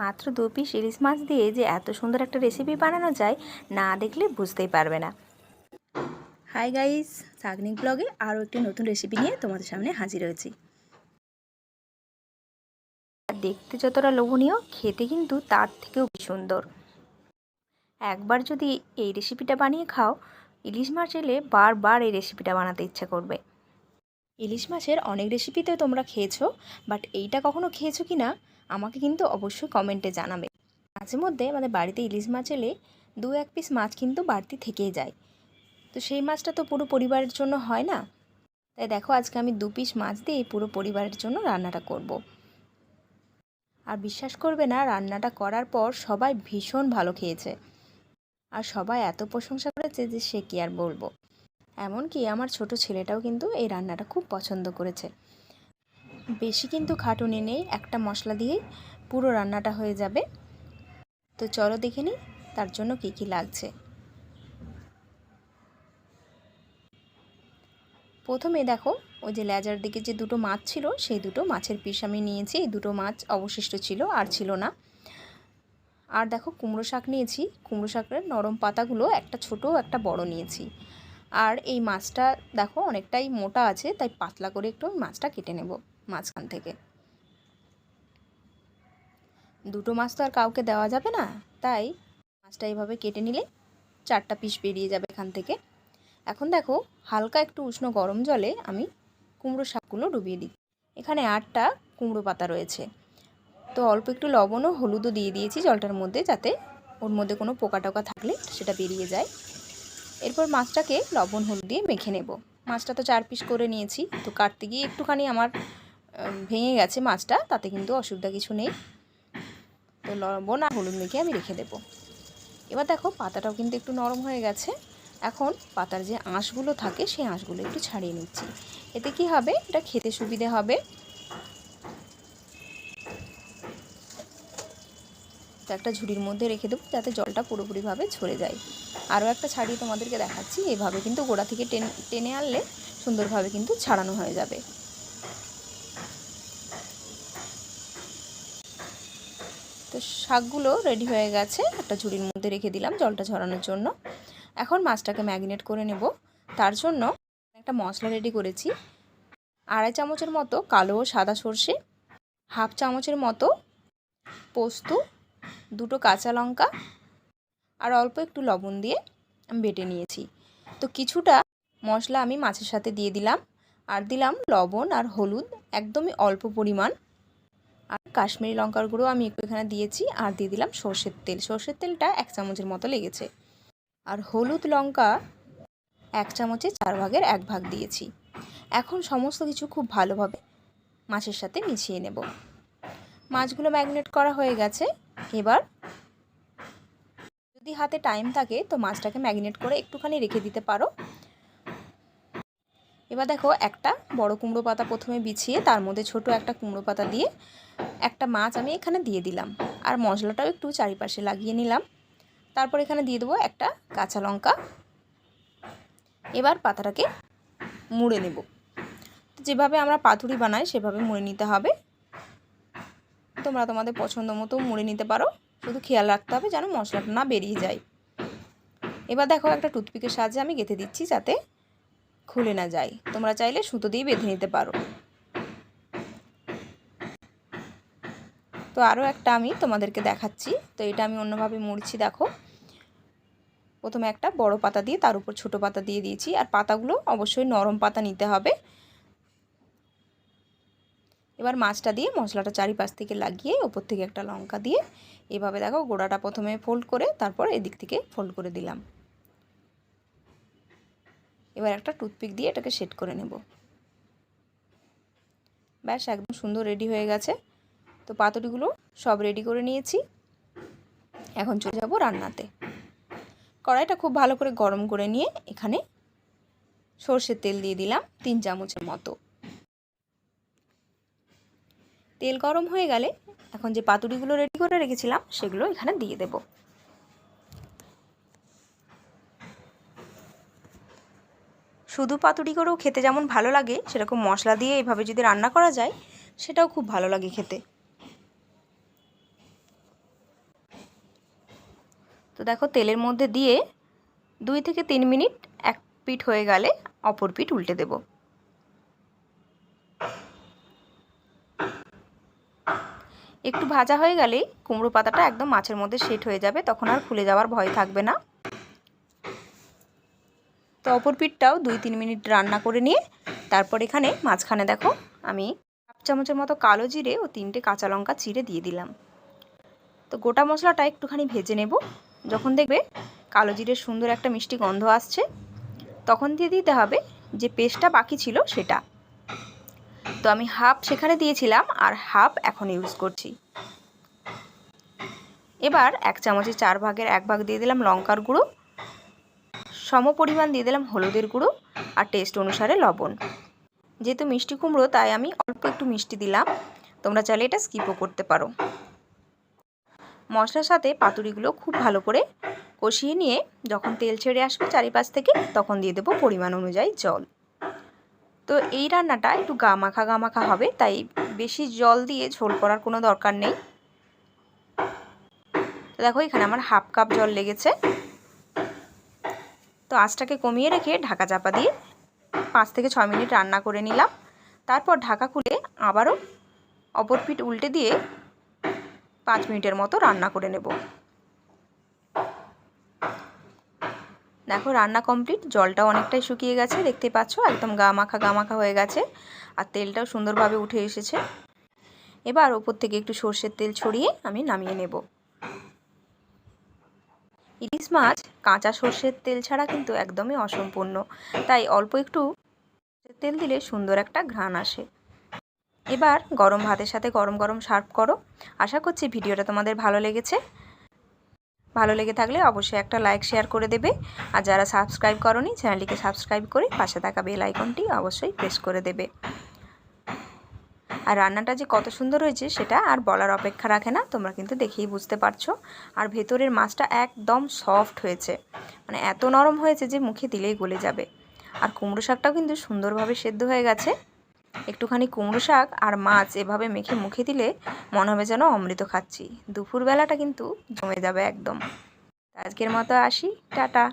মাত্র 2 পিস ইলিশ মাছ দিয়ে যে এত সুন্দর একটা রেসিপি বানানো যায় না দেখলে বুঝতেই পারবে না। হাই গাইস, সাগনিক ব্লগে আরও একটি নতুন রেসিপি নিয়ে তোমাদের সামনে হাজির হয়েছি। দেখতে যতটা লোভনীয়, খেতে কিন্তু তার থেকেও সুন্দর। একবার যদি এই রেসিপিটা বানিয়ে খাও, ইলিশ মাছ এলে বারবার এই রেসিপিটা বানাতে ইচ্ছা করবে। ইলিশ মাছের অনেক রেসিপিতে তোমরা খেয়েছো, বাট এইটা কখনো খেয়েছো কি না আমাকে কিন্তু অবশ্যই কমেন্টে জানাবে। মাঝে মধ্যে আমাদের বাড়িতে ইলিশ মাছ এলে 2-1 পিস মাছ কিন্তু বাড়তি থেকেই যায়, তো সেই মাছটা তো পুরো পরিবারের জন্য হয় না। তাই দেখো, আজকে আমি 2 পিস মাছ দিয়ে পুরো পরিবারের জন্য রান্নাটা করব। আর বিশ্বাস করবে না, রান্নাটা করার পর সবাই ভীষণ ভালো খেয়েছে, আর সবাই এত প্রশংসা করেছে যে সে কি আর বলবো। এমনকি আমার ছোট ছেলেটাও কিন্তু এই রান্নাটা খুব পছন্দ করেছে। বেশি কিন্তু খাটুনি নেই, একটা মশলা দিয়েই পুরো রান্নাটা হয়ে যাবে। তো চলো দেখে নিই তার জন্য কী কী লাগছে। প্রথমে দেখো, ওই যে লেজার দিকে যে দুটো মাছ ছিল সেই দুটো মাছের পিস আমি নিয়েছি। এই দুটো মাছ অবশিষ্ট ছিল, আর ছিল না। আর দেখো, কুমড়ো শাক নিয়েছি। কুমড়ো শাকের নরম পাতাগুলো একটা ছোট একটা বড় নিয়েছি। আর এই মাছটা দেখো অনেকটাই মোটা আছে, তাই পাতলা করে একটু মাছটা কেটে নেব মাঝখান থেকে। দুটো মাছ তো আর কাউকে দেওয়া যাবে না, তাই মাছটা এইভাবে কেটে নিলে 4টা পিস বেরিয়ে যাবে এখান থেকে। এখন দেখো, হালকা একটু উষ্ণ গরম জলে আমি কুমড়ো শাকগুলো ডুবিয়ে দিই। এখানে 8টা কুমড়ো পাতা রয়েছে, তো অল্প একটু লবণ ও হলুদও দিয়ে দিয়েছি জলটার মধ্যে, যাতে ওর মধ্যে কোনো পোকা টোকা থাকলে সেটা বেরিয়ে যায়। এরপর মাছটাকে লবণ হলুদ দিয়ে মেখে নেব। মাছটা তো 4 পিস করে নিয়েছি, তো কাটতে গিয়ে একটুখানি আমার ভেঙে গেছে মাছটা, তাতে কিন্তু অসুবিধা কিছু নেই। তো লবণ আর হলুদ মেখে আমি রেখে দেবো। এবার দেখো, পাতাটাও কিন্তু একটু নরম হয়ে গেছে। এখন পাতার যে আঁশগুলো থাকে সেই আঁশগুলো একটু ছাড়িয়ে নিচ্ছি। এতে কি হবে, এটা খেতে সুবিধে হবে। তো একটা ঝুড়ির মধ্যে রেখে দেবো, যাতে জলটা পুরোপুরিভাবে ঝরে যায়। আরও একটা ছাড়িয়ে তোমাদেরকে দেখাচ্ছি। এভাবে কিন্তু গোড়া থেকে টেনে আনলে সুন্দরভাবে কিন্তু ছাড়ানো হয়ে যাবে। তো শাকগুলো রেডি হয়ে গেছে, একটা ঝুড়ির মধ্যে রেখে দিলাম জলটা ঝরানোর জন্য। এখন মাছটাকে ম্যারিনেট করে নেব। তার জন্য একটা মশলা রেডি করেছি। 2.5 চামচের মতো কালো ও সাদা সর্ষে, 1/2 চামচের মতো পোস্ত, 2টো কাঁচা লঙ্কা আর অল্প একটু লবণ দিয়ে আমি বেটে নিয়েছি। তো কিছুটা মশলা আমি মাছের সাথে দিয়ে দিলাম, আর দিলাম লবণ আর হলুদ একদমই অল্প পরিমাণ। আর কাশ্মীরি লঙ্কার গুঁড়ো আমি একটু এখানে দিয়েছি, আর দিয়ে দিলাম সর্ষের তেল। সর্ষের তেলটা 1 চামচের মতো লেগেছে। আর হলুদ লঙ্কা 1 চামচে 4 ভাগের 1 ভাগ দিয়েছি। এখন সমস্ত কিছু খুব ভালোভাবে মাছের সাথে মিশিয়ে নেব। মাছগুলো ম্যারিনেট করা হয়ে গেছে। এবার যদি হাতে টাইম থাকে তো মাছটাকে ম্যারিনেট করে একটুখানি রেখে দিতে পারো। এবার দেখো, একটা বড় কুমড়ো পাতা প্রথমে বিছিয়ে তার মধ্যে ছোট একটা কুমড়ো পাতা দিয়ে একটা মাছ আমি এখানে দিয়ে দিলাম, আর মশলাটাও একটু চারিপাশে লাগিয়ে নিলাম। তারপর এখানে দিয়ে দেবো একটা কাঁচা লঙ্কা। এবার পাতাটাকে মুড়ে নেব। যেভাবে আমরা পাতুরি বানাই সেভাবে মুড়ে নিতে হবে। তোমরা তোমাদের পছন্দ মতো মুড়ে নিতে পারো, শুধু খেয়াল রাখতে হবে যেন মশলাটা না বেরিয়ে যায়। এবার দেখো, একটা টুথপিকের সাহায্যে আমি গেঁথে দিচ্ছি যাতে খুলে না যায়। তোমরা চাইলে সুতো দিয়ে বেঁধে নিতে পারো। তো আরও একটা আমি তোমাদেরকে দেখাচ্ছি। তো এটা আমি অন্যভাবে মুড়ছি। দেখো, প্রথমে একটা বড় পাতা দিয়ে তার উপর ছোট পাতা দিয়ে দিয়েছি, আর পাতাগুলো অবশ্যই নরম পাতা নিতে হবে। এবার মাছটা দিয়ে মশলাটা চারিপাশ থেকে লাগিয়ে ওপর থেকে একটা লঙ্কা দিয়ে এভাবে দেখো, গোড়াটা প্রথমে ফোল্ড করে তারপর এদিক থেকে ফোল্ড করে দিলাম। এবার একটা টুথপিক দিয়ে এটাকে সেট করে নেব। ব্যাস, একদম সুন্দর রেডি হয়ে গেছে। তো পাতুরিগুলো সব রেডি করে নিয়েছি। এখন চলে যাব রান্নাতে। কড়াইটা খুব ভালো করে গরম করে নিয়ে এখানে সর্ষের তেল দিয়ে দিলাম 3 চামচের মতো। তেল গরম হয়ে গেলে এখন যে পাতুরিগুলো রেডি করে রেখেছিলাম সেগুলো এখানে দিয়ে দেব। শুধু পাতুরি করেও খেতে যেমন ভালো লাগে, সেরকম মশলা দিয়ে এভাবে যদি রান্না করা যায় সেটাও খুব ভালো লাগে খেতে। তো দেখো তেলের মধ্যে দিয়ে 2 থেকে 3 মিনিট এক পিঠ হয়ে গেলে অপর পিঠ উল্টে দেব। একটু ভাজা হয়ে গেলেই কুমড়ো পাতাটা একদম মাছের মধ্যে সেট হয়ে যাবে, তখন আর খুলে যাওয়ার ভয় থাকবে না। তো অপর পিঠটাও 2-3 মিনিট রান্না করে নিয়ে তারপর এখানে মাঝখানে দেখো আমি 1 চামচের মতো কালো জিরে ও 3টে কাঁচা লঙ্কা চিড়ে দিয়ে দিলাম। তো গোটা মশলাটা একটুখানি ভেজে নেব। যখন দেখবে কালো জিরের সুন্দর একটা মিষ্টি গন্ধ আসছে, তখন দিয়ে দিতে হবে যে পেস্টটা বাকি ছিল সেটা। তো আমি হাফ সেখানে দিয়েছিলাম আর হাফ এখন ইউজ করছি। এবার 1 চামচে 4 ভাগের 1 ভাগ দিয়ে দিলাম লঙ্কার গুঁড়ো, সম পরিমাণ দিয়ে দিলাম হলুদের গুঁড়ো আর টেস্ট অনুসারে লবণ। যেহেতু মিষ্টি কুমড়ো তাই আমি অল্প একটু মিষ্টি দিলাম, তোমরা চাইলে এটা স্কিপও করতে পারো। মশলার সাথে পাতুরিগুলো খুব ভালো করে কষিয়ে নিয়ে যখন তেল ছেড়ে আসবে চারিপাশ থেকে, তখন দিয়ে দেবো পরিমাণ অনুযায়ী জল। তো এই রান্নাটা একটু গামাখা হবে, তাই বেশি জল দিয়ে ঝোল করার কোনো দরকার নেই। তো দেখো এখানে আমার হাফ কাপ জল লেগেছে। তো আঁচটাকে কমিয়ে রেখে ঢাকা চাপা দিয়ে 5 থেকে 6 মিনিট রান্না করে নিলাম। তারপর ঢাকা খুলে আবারও অপর পিঠ উল্টে দিয়ে 5 মিনিটের মতো রান্না করে নেব। দেখো রান্না কমপ্লিট, জলটাও অনেকটাই শুকিয়ে গেছে, দেখতে পাচ্ছ একদম গামাখা হয়ে গেছে আর তেলটাও সুন্দরভাবে উঠে এসেছে। এবার ওপর থেকে একটু সর্ষের তেল ছড়িয়ে আমি নামিয়ে নেব। ইলিশ মাছ কাঁচা সর্ষের তেল ছাড়া কিন্তু একদমই অসম্পূর্ণ, তাই অল্প একটু তেল দিলে সুন্দর একটা ঘ্রাণ আসে। এবার গরম ভাতের সাথে গরম গরম সার্ভ করো। আশা করছি ভিডিওটা তোমাদের ভালো লেগেছে। ভালো লেগে থাকলে অবশ্যই একটা লাইক শেয়ার করে দেবে, আর যারা সাবস্ক্রাইব করোনি চ্যানেলটিকে সাবস্ক্রাইব করে পাশে থাকা বেল আইকনটি অবশ্যই প্রেস করে দেবে। আর রান্নাটা যে কত সুন্দর হয়েছে সেটা আর বলার অপেক্ষা রাখে না, তোমরা কিন্তু দেখেই বুঝতে পারছো। আর ভেতরের মাছটা একদম সফট হয়েছে, মানে এত নরম হয়েছে যে মুখে দিলেই গলে যাবে। আর কুমড়ো শাকটাও কিন্তু সুন্দরভাবে সেদ্ধ হয়ে গেছে। একটুখানি কুমড়ো শাক আর মাছ এভাবে মেখে মুখে দিলে মনে হবে যেন অমৃত খাচ্ছি। দুপুরবেলাটা কিন্তু জমে যাবে একদম। আজকের মতো আসি, টাটা।